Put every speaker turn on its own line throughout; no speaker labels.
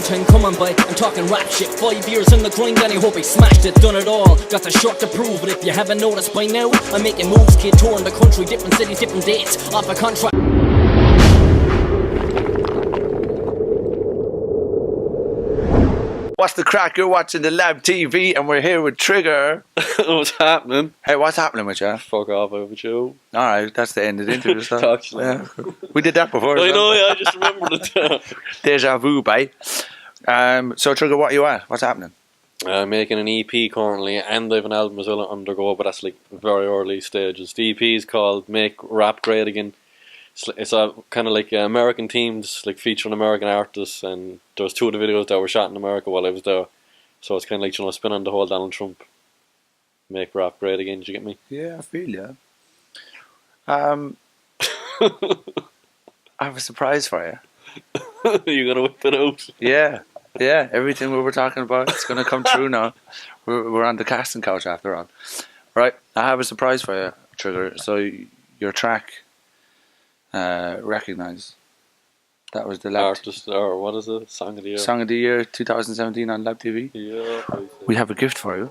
time coming by. I'm talking rap shit, 5 years in the grind and I hope I smashed it, done it all. Got the shot to prove it, if you haven't noticed by now. I'm making moves, kid, touring the country, different cities, different dates, off a contract.
What's the crack? You're watching the Labtv and we're here with Trigger.
What's happening?
Hey, what's happening with you?
Fuck off over you.
Alright, that's the end of the interview. So.
Talk to
yeah. We did that before.
I know, yeah, I just remembered it.
Deja vu, bye. So Trigger, what are you at? What's happening?
Making an EP currently, and I have an album as well on undergo, but that's like very early stages. The EP is called Make Rap Great Again. It's a kind of like American themes, like featuring American artists, and there was 2 of the videos that were shot in America while I was there. So it's kind of like, you know, spin on the whole Donald Trump. Make rap great again, did you get me?
Yeah, I feel you. I have a surprise for you.
You're going to whip it out?
Yeah, everything we were talking about, it's going to come true now. We're on the casting couch after all. Right, I have a surprise for you, Trigger. So your track... Recognize. That was the
artist, or what is it? Song of the Year.
Song of the Year 2017 on Labtv.
Yeah.
We have a gift for you.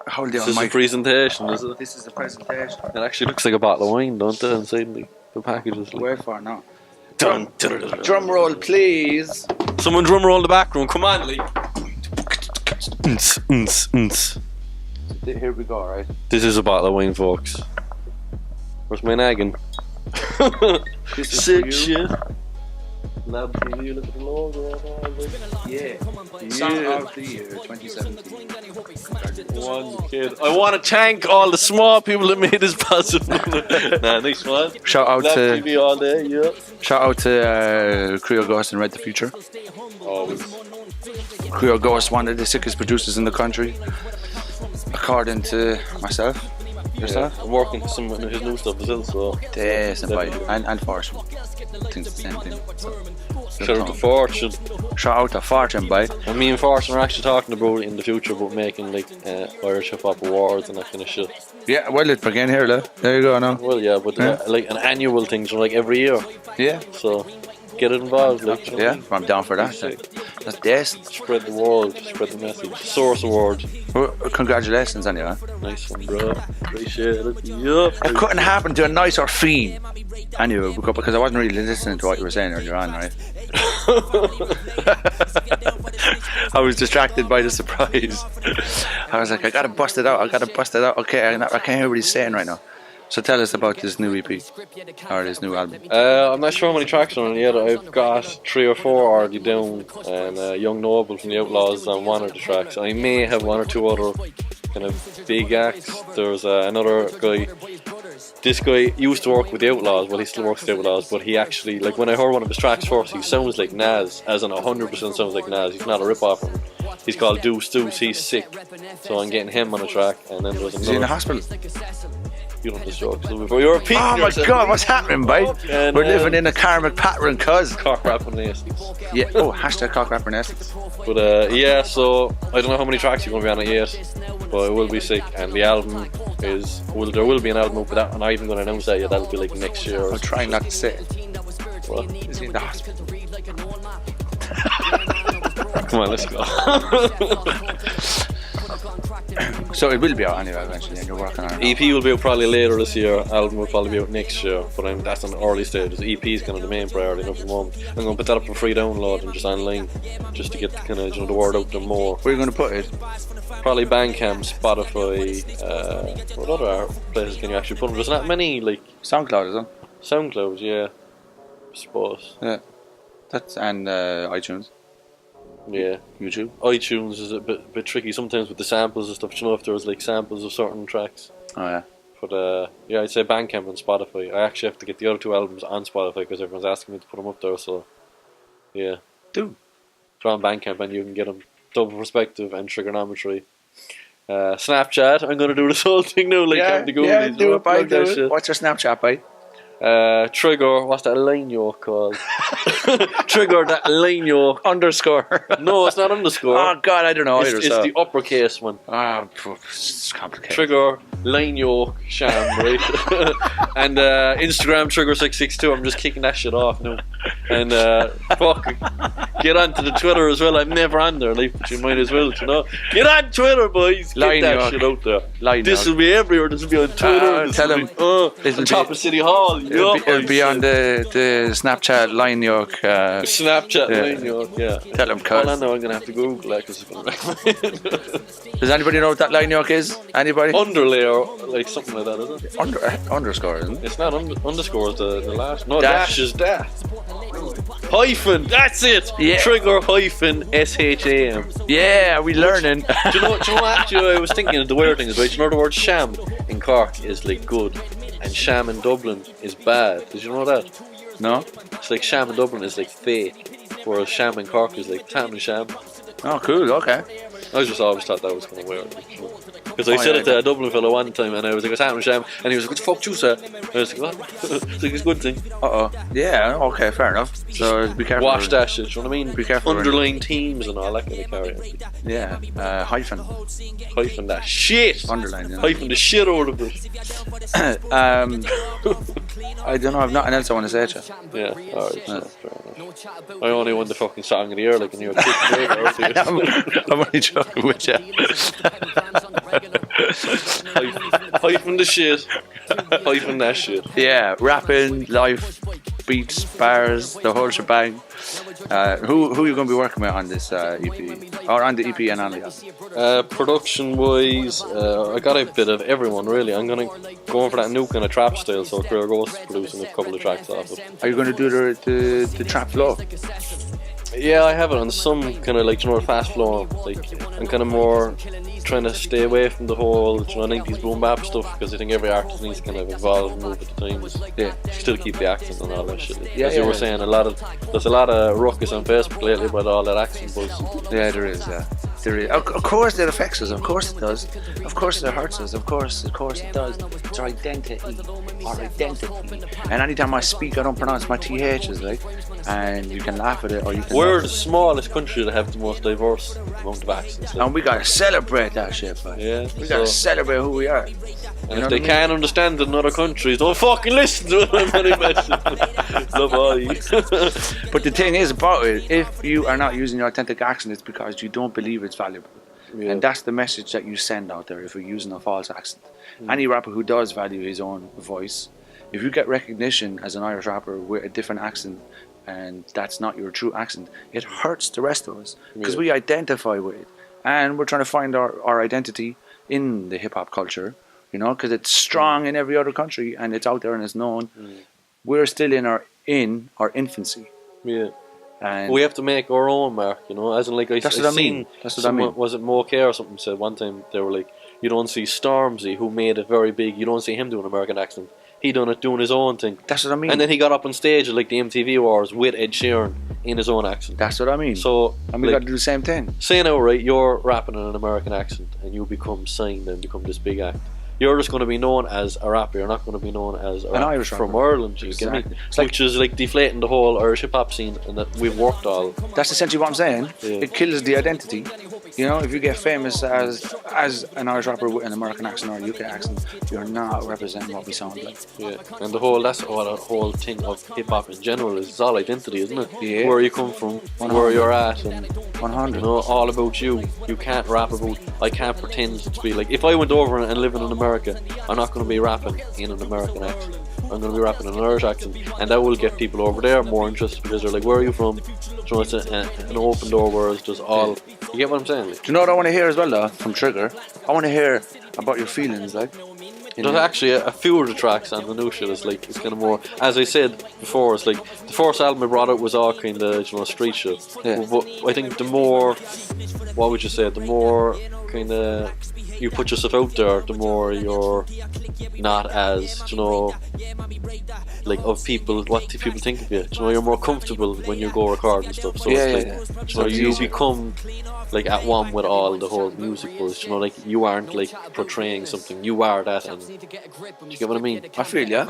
Hold
This is a presentation, is it?
This is the presentation.
It actually looks like a bottle of wine, don't it? Inside the packages. Like.
Wait for it now.
Dun, dun, dun, dun.
Drum roll, please.
Someone drum roll the background. Come on, Lee.
Here we go, right?
This is a bottle of wine, folks. Where's my nagging? Sick shit. Labtv, look at the logo.
Yeah. Song of the Year 2017.
One kid. I want to thank all the small people that made this possible. Nah, nice one.
Shout out
Labtv
to
all day, yeah.
Shout out to Kreo Ghost and Red the Future.
Always.
Kreo Ghost, one of the sickest producers in the country. According to myself, yourself?
Yeah, I'm working some of his new stuff as well, so...
Yes, and Fortune. I think it's the same thing. So,
shout out to Fortune.
Shout out to Fortune, boy.
And me and Fortune are actually talking about it in the future, about making like Irish hip hop awards and that kind of shit.
Yeah, well, let's begin here, look. There you go now.
Well, yeah, but like an annual thing, so like every year.
Yeah.
So, get it involved, like. You know?
Yeah, I'm down for that. That's decent.
Spread the word, spread the message. Source Award.
Well, congratulations on you, man.
Nice one, bro. Appreciate it. Yep.
It couldn't happen to a nicer fiend. Anyway, because I wasn't really listening to what you were saying earlier on, right? I was distracted by the surprise. I was like, I gotta bust it out. Okay, I can't hear what he's saying right now. So tell us about this new EP, or this new album.
I'm not sure how many tracks are on it yet. I've got 3 or 4 already down, and Young Noble from the Outlaws on 1 of the tracks. I may have 1 or 2 other kind of big acts. There's another guy. This guy used to work with the Outlaws, well he still works with the Outlaws, but he actually, like when I heard one of his tracks first, he sounds like Nas, as in 100% sounds like Nas. He's not a rip-off of him. He's called Deuce, he's sick. So I'm getting him on a track, and then there's another...
Is he in the hospital?
You don't just joke, so you're repeating yourself.
Oh my god, what's happening, babe?
And,
we're living in a karmic pattern, cuz.
Cock rapping essence.
Yeah, hashtag cock rapping essence.
But yeah, so I don't know how many tracks you're going to be on it yet, but it will be sick, and the album is, there will be an album for that, and I'm not even going to announce that yet. That'll be like next year.
I'll try not to say it.
What?
Is he in the hospital?
Come on, let's go.
So it will be out anyway eventually, and you're working on it.
EP will be out probably later this year, album will probably be out next year, but that's on the early stages. EP is kind of the main priority at the moment. I'm going to put that up for free download and just online, just to get kind of, you know, the word out there more.
Where are you going to put it?
Probably Bandcamp, Spotify, what other places can you actually put them? There's not many, like...
SoundCloud, is it?
SoundCloud, yeah, I suppose.
Yeah, that's, and iTunes.
Yeah,
YouTube.
iTunes is a bit tricky sometimes with the samples and stuff. You know, if there was like samples of certain tracks.
Oh yeah.
But yeah, I'd say Bandcamp and Spotify. I actually have to get the other 2 albums on Spotify because everyone's asking me to put them up there. So yeah,
do.
They're on Bandcamp and you can get them. Double Perspective and Trigonometry. Snapchat. I'm gonna do this whole thing now. Like
yeah,
the Goonies.
yeah, do it, bye. Do it. What's your Snapchat, bye?
Trigger, what's that line yoke called? Trigger that line yoke.
Underscore.
No, it's not underscore.
Oh God, I don't know either.
It's the uppercase one.
It's complicated.
Trigger, line yoke, sham, right? And Instagram Trigger662. I'm just kicking that shit off now. And fuck, get onto the Twitter as well. I'm never on there, like, but you might as well, you know. Get on Twitter, boys. Get
Line
that
yoke.
shit out there.
Line
This
yoke.
will be everywhere. This will be on Twitter.
Tell them.
On top of City Hall.
It'll be on the Snapchat line yoke.
Snapchat
Yeah.
line yoke, yeah.
Tell them,
Hold on
cuz.
now, I'm gonna have to Google that because it's gonna
Does anybody know what that line yoke is? Anybody?
underlayer, like something like that, isn't it?
Underscore, isn't it?
It's not underscore is the last. No,
Dash.
dash is that. Hyphen, that's it.
Yeah.
Trigger hyphen SHAM.
Yeah, we learning.
Do you know what actually I was thinking of the weird thing is, right? You know the word sham in Cork is like good and sham in Dublin is bad. Did you know that?
No?
It's like sham in Dublin is like fake, whereas sham in Cork is like tam and sham.
Oh, cool. Okay.
I just always thought that was kind of weird. Because I said it to a Dublin fellow one time and I was like, tam and sham, and he was like, what the fuck you say? And I was like, what? It's like, it's a good thing.
Yeah. Okay. Fair enough. So be careful.
Wash that shit, you know what I mean?
Be careful.
Underlying teams and all that kind of carry on.
Yeah. Hyphen.
Hyphen that shit.
Underline. Yeah.
Hyphen the shit out of it.
I don't know. I've nothing else I want to say to you.
Yeah, alright, fair enough. I only won the fucking song of the year, like, and you're kicking
I'm only joking with you.
Hyphen the shit. Hyphen that shit.
Yeah, rapping, life, beats, bars, the whole shebang. Who are you going to be working with on this EP? Or on the EP and on the album?
Production wise, I got a bit of everyone really. I'm gonna go in for that new kind of trap style, so Kreo Ghost is producing a couple of tracks off it.
Are you going to do the trap flow?
Yeah, I have it on some kind of like, you know, fast flow. Like, I'm kind of more trying to stay away from the whole, you know, 90s boom bap stuff, because I think every artist needs to kind of evolve and move with the times.
Yeah.
Still keep the accent and all that shit. Like,
Yeah,
as you were
yeah.
saying, there's a lot of ruckus on Facebook lately about all that accent buzz.
Yeah, there is. There is. Of course it affects us. Of course it does. Of course it hurts us. Of course it does. It's our identity. Our identity. And anytime I speak, I don't pronounce my THs, like. And you can laugh at it, or you can.
We're the smallest country that have the most diverse amount of accents. Like.
And we gotta celebrate that shit, man.
Yeah.
We gotta celebrate who we are.
And if they can't understand it in other countries, don't fucking listen to them. Love all you.
But the thing is about it, if you are not using your authentic accent, it's because you don't believe it's valuable.
Yeah.
And that's the message that you send out there if you're using a false accent. Any rapper who does value his own voice, if you get recognition as an Irish rapper with a different accent, and that's not your true accent, it hurts the rest of us because we identify with it, and we're trying to find our identity in the hip-hop culture, you know, because it's strong in every other country and it's out there and it's known. We're still in our infancy.
Yeah.
And
we have to make our own mark, you know, as in, like,
That's what I mean. That's what I mean.
Was it Mo K or something said one time, they were like, you don't see Stormzy, who made it very big, you don't see him doing an American accent. He done it doing his own thing.
That's what I mean.
And then he got up on stage at like the MTV Awards with Ed Sheeran in his own accent.
That's what I mean.
So,
and we
like,
got to do the same thing.
say now, right, you're rapping in an American accent and you become signed and become this big act. You're just going to be known as a rapper. You're not going to be known as an
Irish
from
rapper.
Ireland. You get me?
It's like,
which is like deflating the whole Irish hip hop scene, and that we've worked all.
that's essentially what I'm saying.
Yeah.
It kills the identity. You know, if you get famous as an Irish rapper with an American accent or a UK accent, you're not representing what we sound like.
Yeah, and that's what the whole thing of hip hop in general is. It's all identity, isn't it?
Yeah.
Where you come from,
100.
where you're at, and
100.
you know, all about you. You can't rap about. I can't pretend to be like. If I went over and living in America, I'm not going to be rapping in an American accent. I'm going to be rapping in an Irish accent, and that will get people over there more interested because they're like, "Where are you from?" So it's an open door where it's just all. You get what I'm saying? Like,
Do you know what I want to hear as well, though, from Trigger? I want to hear about your feelings, like.
there's actually a few of the tracks on the new shit. It's like, it's kind of more, as I said before, it's like the first album I brought out was all kind of, you know, street shit.
Yeah.
But I think the more, what would you say, the more kind of you put yourself out there, the more you're not as, you know, like of people, what do people think of you? You know, you're more comfortable when you go record and stuff. So it's like, you know, you become like at one with all the whole music buzz. You know, like you aren't like portraying something, you are that. And do you get what I mean?
I feel ya.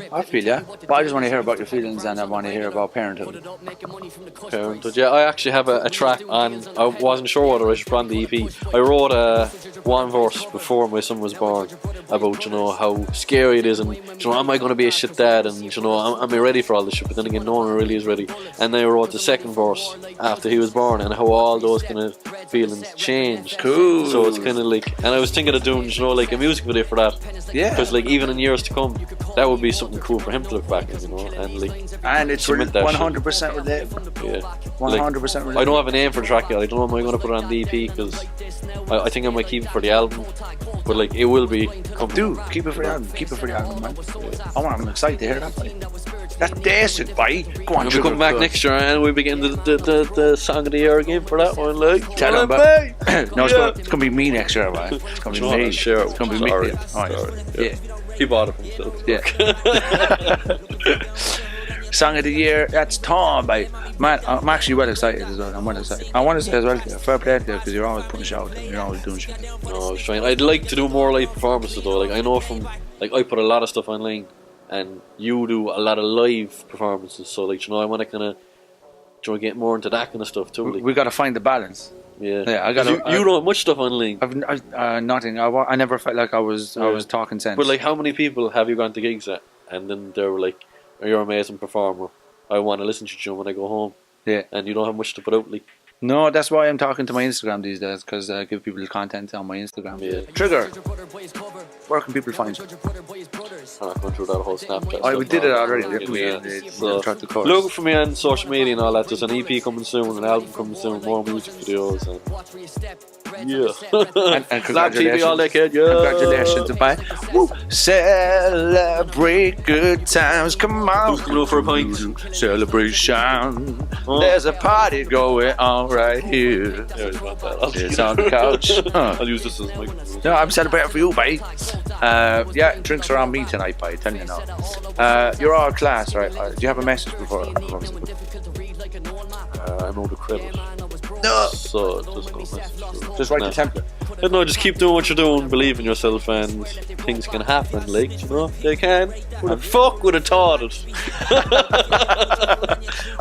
But I just want to hear about your feelings, and I want to hear about parenthood.
Parenthood, yeah. I actually have a track on. I wasn't sure whether I should put on the EP. I wrote one verse before my son was born about, you know, how scary it is, and, you know, am I going to be a shit dad, and, you know, am I ready for all this shit? But then again, no one really is ready. And then I wrote the second verse after he was born, and how all those kind of feelings change.
Cool.
So it's kind of like, and I was thinking of doing, you know, like a music video for that.
Yeah.
Because like even in years to come, that would be something cool for him to look back at, you know, and like.
And it's 100% relatable.
Yeah.
100% relatable.
I don't have a name for the track yet. I don't know if I'm going to put it on the EP because I think I might keep it for the album. But like it will be coming.
Dude, keep it for the album. Keep it for the album, man. I'm excited to hear that, buddy. That's decent, buddy. Go on,
we'll come back next year and we'll begin the song of the year again for that one. Like,
tell them, but no, it's gonna be me next year, man. It's gonna be me.
Sure,
it's gonna be
sorry.
me. Yeah.
Keep on it for himself.
Yeah. Song of the year, that's Tom, mate. Man, I'm actually well excited as well. I'm well excited. I want to say as well, fair play to you, because you're always putting shit out there. You're always doing shit.
No, I was trying. I'd like to do more live performances though. Like I know from, like I put a lot of stuff online, and you do a lot of live performances. So like, you know, I want to kind of, you know, get more into that kind of stuff too. Like.
We got to find the balance.
Yeah,
I got.
You don't have much stuff online.
I've nothing. I never felt like I was talking sense.
But like, how many people have you gone to gigs at, and then they were like, "You're an amazing performer. I want to listen to you when I go home."
Yeah,
and you don't have much to put out, like.
No, that's why I'm talking to my Instagram these days, because I give people content on my Instagram.
Yeah.
Trigger, where can people find you?
I'm not going through that whole Snapchat.
We did it already, didn't we?
Look for me on social media and all that. There's an EP coming soon, an album coming soon, more music videos, and yeah.
and
Labtv, all that kid, yeah.
Congratulations, bye. Woo. Celebrate good times, come on.
Who's coming over for a pint?
Celebration. There's a party going on right here. It's on the couch.
I'll use this as my.
No, I'm celebrating for you, babe. Yeah, drinks are on me tonight, babe. Tell you now. You're all class, right? Do you have a message before?
I know the credit.
No.
So just no message.
Just write the template.
No, just keep doing what you're doing. Believe in yourself, and things can happen. Like, you know, they can. Who the fuck would have thought it?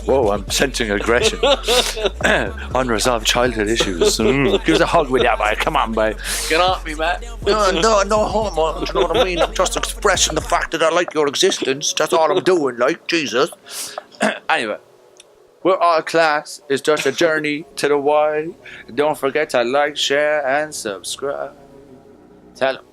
Whoa, I'm sensing aggression. Unresolved childhood issues. Give us a hug with that, boy. Come on, boy.
Get off me, man.
No homo. Do you know what I mean? I'm just expressing the fact that I like your existence. That's all I'm doing, like, Jesus. Anyway. We're all class. It's just a journey to the Y. Don't forget to like, share, and subscribe. Tell them.